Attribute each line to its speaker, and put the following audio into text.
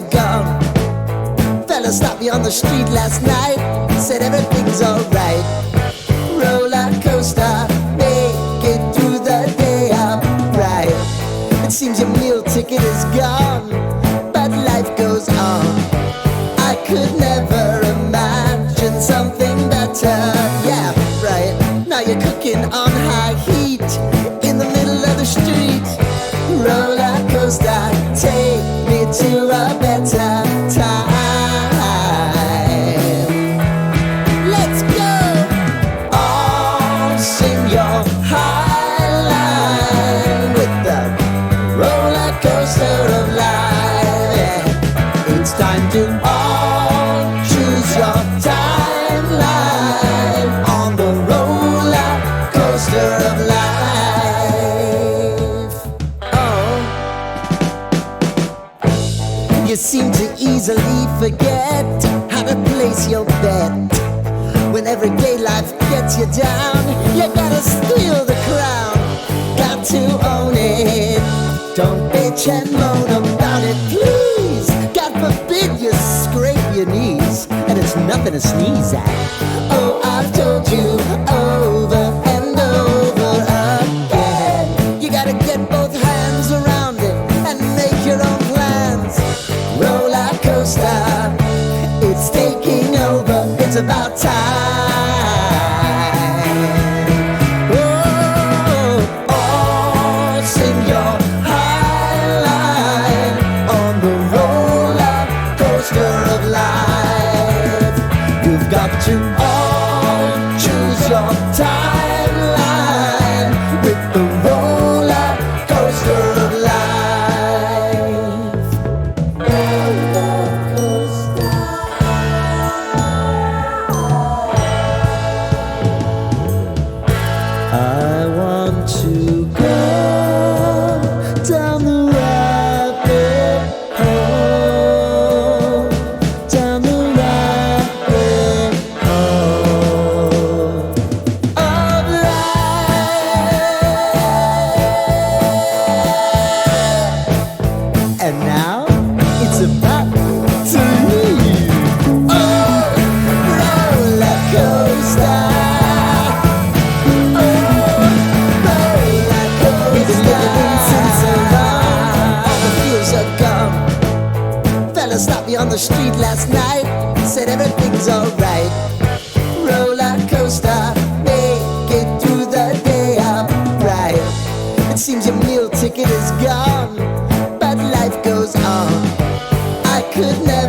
Speaker 1: are gone. Fella stopped me on the street last night, said everything's alright. Roller coaster, make it through the day upright. It seems your meal ticket is gone, but life goes on. I could never imagine something better. Yeah, right. Now you're cooking on high heat in the middle of the street. Roller coaster, take me to a better time. Let's go! All sing your high line with the roller coaster of life. Yeah. It's time to all choose your timeline on the roller coaster of life. You seem to easily forget how to place your bet. When everyday life gets you down, you gotta steal the crown. Got to own it. Don't bitch and moan about it, please. God forbid you scrape your knees, and it's nothing to sneeze at. Oh, I've told you over and over again, you gotta get both hands around it and make your own plans. Roller coaster, it's taking over, it's about time. Oh, all sing your high line on the roller coaster of life. You've got to all choose your timeline with the roller coaster of life. I want to go down the rabbit hole, down the rabbit hole of life. And now it's about to leave. Oh, roller coaster. Stopped me on the street last night, said everything's alright. Roller coaster, make it through the day upright. It seems your meal ticket is gone, but life goes on. I could never